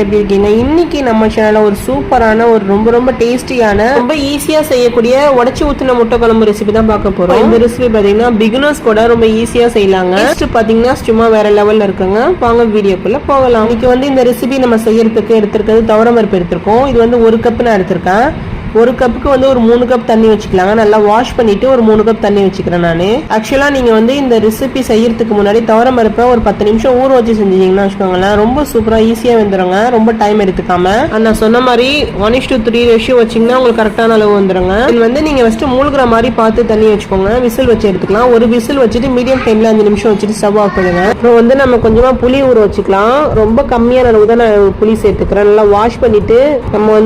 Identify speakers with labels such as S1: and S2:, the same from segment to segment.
S1: எப்படி இருக்கீங்க? இன்னைக்கு நம்ம சேனல்ல ஒரு சூப்பரான ஒரு ரொம்ப டேஸ்டியான ரொம்ப ஈஸியா செய்யக்கூடிய உடைச்சு ஊத்துன முட்டை குழம்பு ரெசிபி தான் பார்க்க போறோம். இந்த ரெசிபி பாத்தீங்கன்னா பிகினர்ஸ் கூட ரொம்ப ஈஸியா செய்யலாங்க. நெக்ஸ்ட் பாத்தீங்கன்னா சும்மா வேற லெவல்ல இருக்குங்க. வாங்க வீடியோக்குள்ள போகலாம். இன்னைக்கு இந்த ரெசிபி நம்ம செய்யறதுக்கு எடுத்திருக்கிறது துவரம் பருப்பு எடுத்திருக்கோம். இது 1 கப் நான் எடுத்திருக்கேன். 1 கப்புக்கு ஒரு 3 கப் தண்ணி வச்சுக்கலாங்க. நல்லா வாஷ் பண்ணிட்டு ஒரு 3 கப் தண்ணி வச்சுக்கிறேன் நானு. ஆக்சுவலா நீங்க இந்த ரெசிபி செய்யறதுக்கு முன்னாடி துவரம் பருப்பை ஒரு 10 நிமிஷம் ஊற வச்சு செஞ்சீங்கன்னா வச்சுக்கோங்களேன், ரொம்ப சூப்பரா ஈஸியா வந்துருங்க. ரொம்ப டைம் எடுத்துக்காம நான் சொன்ன மாதிரி 1:3 ரேஷியோ வச்சீங்கன்னா உங்களுக்கு கரெக்டான அளவு வந்துருங்க. இது நீங்க ஃபர்ஸ்ட் மூழ்கிற மாதிரி பார்த்து தண்ணி வச்சுக்கோங்க. விசில் வச்சு எடுத்துக்கலாம். ஒரு விசில் வச்சுட்டு மீடியம் டைம்ல 5 நிமிஷம் வச்சுட்டு ஸ்டவ் ஆஃப் பண்ணுங்க. அப்புறம் நம்ம கொஞ்சமா புளி ஊற வச்சுக்கலாம். ரொம்ப கம்மியான அளவு தான் நான் புளி சேர்த்துக்கிறேன். நல்லா வாஷ் பண்ணிட்டு நம்ம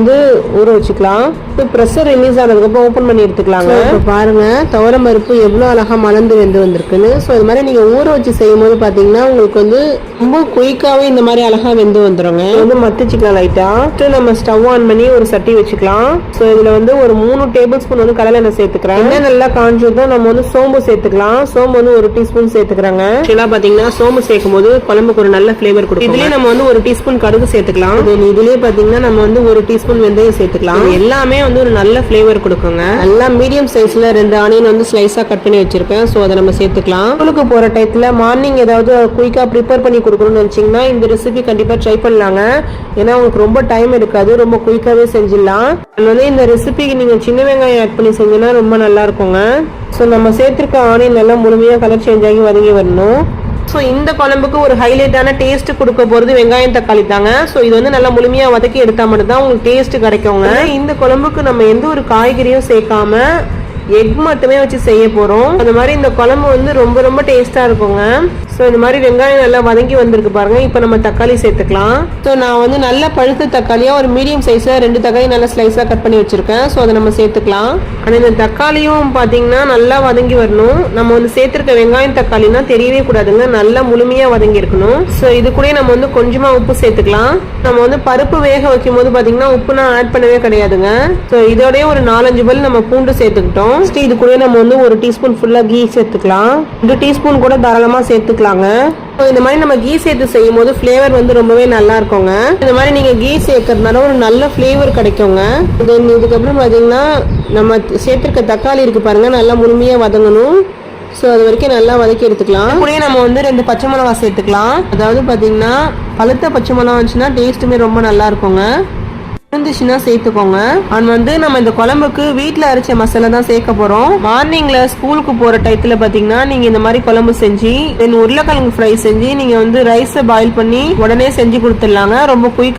S1: ஊற வச்சுக்கலாம். பிரஷர் ரிலீஸ் ஆனதுக்கு ஓபன் பண்ணி எடுத்துக்கலாங்க. பாருங்க துவரம் பருப்பு எவ்வளவு அழகா மலர்ந்து வெந்து வந்திருக்குன்னு. சோ இது மாதிரி நீங்க ஊற வச்சு செய்யும் போது பாத்தீங்கன்னா உங்களுக்கு ரொம்ப குயிக்காவே இந்த மாதிரி அழகா வெந்து வந்துருங்க. மத்திச்சுக்கலாம் லைட்டா. நம்ம ஸ்டவ் ஆன் பண்ணி ஒரு சட்டி வச்சுக்கலாம். சோ இதுல ஒரு 3 டேபிள் ஸ்பூன் கடலை எண்ணெய் சேர்த்துக்கிறேன். எண்ணெய் நல்லா காஞ்சதும் நம்ம சோம்பு சேர்த்துக்கலாம். சோம்பு 1 டீஸ்பூன் சேர்த்துக்கிறாங்க. ஆக்சுவலா பாத்தீங்கன்னா சோம்பு சேர்க்கும் போது குழம்புக்கு ஒரு நல்ல பிளேவர் கொடுக்கும். இதுலயே நம்ம 1 டீஸ்பூன் கடுகு சேர்த்துக்கலாம். இதுலயே பாத்தீங்கன்னா நம்ம 1 டீஸ்பூன் வெந்தயம் சேர்த்துக்கலாம். எல்லாமே ஒரு நல்ல ஃப்ளேவர் கொடுக்குங்க. நல்லா மீடியம் சைஸ்ல 2 ஆனியன் ஸ்லைஸா கட் பண்ணி வச்சிருக்கேன். சோ அதை நம்ம சேர்த்துக்கலாம். ஸ்கூலுக்கு போற டைத்துல மார்னிங் ஏதாவது குயிக்கா ப்ரிப்பேர் பண்ணி கொடுக்கணும்னு நினைச்சீங்கன்னா இந்த ரெசிபி கண்டிப்பா ட்ரை பண்ணலாங்க. ஏன்னா உங்களுக்கு ரொம்ப டைம் எடுக்காது, ரொம்ப குயிக்காவே செஞ்சிடலாம். இந்த ரெசிபிக்கு நீங்க சின்ன வெங்காயம் ஆட் பண்ணி செஞ்சீங்கன்னா ரொம்ப நல்லா இருக்குங்க. சோ நம்ம சேர்த்திருக்க ஆனியன் நல்லா முழுமையா கலர் சேஞ்ச் ஆகி வதங்கி வரணும். ஸோ இந்த குழம்புக்கு ஒரு ஹைலைட்டான டேஸ்ட் கொடுக்க போகிறது வெங்காயம் தக்காளி தாங்க. ஸோ இது நல்லா முழுமையாக வதக்கி எடுத்தால் மட்டும்தான் உங்களுக்கு டேஸ்ட் கிடைக்குங்க. இந்த குழம்புக்கு நம்ம எந்த ஒரு காய்கறியும் சேர்க்காம எக் மட்டுமே வச்சு செய்ய போறோம். அந்த மாதிரி இந்த குழம்பு ரொம்ப டேஸ்டா இருக்குங்க. ஸோ இந்த மாதிரி வெங்காயம் நல்லா வதங்கி வந்திருக்கு பாருங்க. இப்போ நம்ம தக்காளி சேர்த்துக்கலாம். ஸோ நான் நல்ல பழுத்த தக்காளியா ஒரு மீடியம் சைஸ்ல 2 தக்காளி நல்லா ஸ்லைஸா கட் பண்ணி வச்சிருக்கேன். ஸோ அதை நம்ம சேர்த்துக்கலாம். ஆனால் இந்த தக்காளியும் பாத்தீங்கன்னா நல்லா வதங்கி வரணும். நம்ம சேர்த்திருக்க வெங்காயம் தக்காளினா தெரியவே கூடாதுங்க. நல்லா முழுமையா வதங்கி இருக்கணும். ஸோ இது கூட நம்ம கொஞ்சமா உப்பு சேர்த்துக்கலாம். நம்ம பருப்பு வேக வைக்கும் போது பாத்தீங்கன்னா உப்பு நான் ஆட் பண்ணவே கிடையாதுங்க. ஸோ இதோடய ஒரு 4-5 பல் நம்ம பூண்டு சேர்த்துக்கிட்டோம். இது கூட நம்ம 1 டீஸ்பூன் ஃபுல்லா கீ சேர்த்துக்கலாம். 2 டீஸ்பூன் கூட தாராளமா சேர்த்துக்கலாங்க. இந்த மாதிரி நம்ம கீ சேர்த்து செய்யும் போது ஃபிளேவர் ரொம்பவே நல்லா இருக்குங்க. இந்த மாதிரி நீங்க கீ சேர்க்கறதுனால ஒரு நல்ல ஃபிளேவர் கிடைக்குங்க. இதுக்கப்புறம் பாத்தீங்கன்னா நம்ம சேர்த்திருக்க தக்காளி இருக்கு பாருங்க, நல்லா முழுமையா வதங்கணும். ஸோ அது வரைக்கும் நல்லா வதக்கி எடுத்துக்கலாம். அப்படியே நம்ம 2 பச்சை மிளகா சேர்த்துக்கலாம். அதாவது பாத்தீங்கன்னா பழுத்த பச்சை மிளகா வந்துச்சுன்னா டேஸ்ட்டுமே ரொம்ப நல்லா இருக்குங்க. இருந்துச்சுன்னா சேர்த்துக்கோங்க. அண்ட் நம்ம இந்த குழம்புக்கு வீட்டில் அரைச்ச மசாலா தான் சேர்க்க போறோம். மார்னிங்ல ஸ்கூலுக்கு போற டைத்துல பாத்தீங்கன்னா நீங்க இந்த மாதிரி குழம்பு செஞ்சு உருளைக்கிழங்கு ஃப்ரை செஞ்சு நீங்க ரைஸை பாயில் பண்ணி உடனே செஞ்சு கொடுத்துடலாங்க. ரொம்ப குயிக்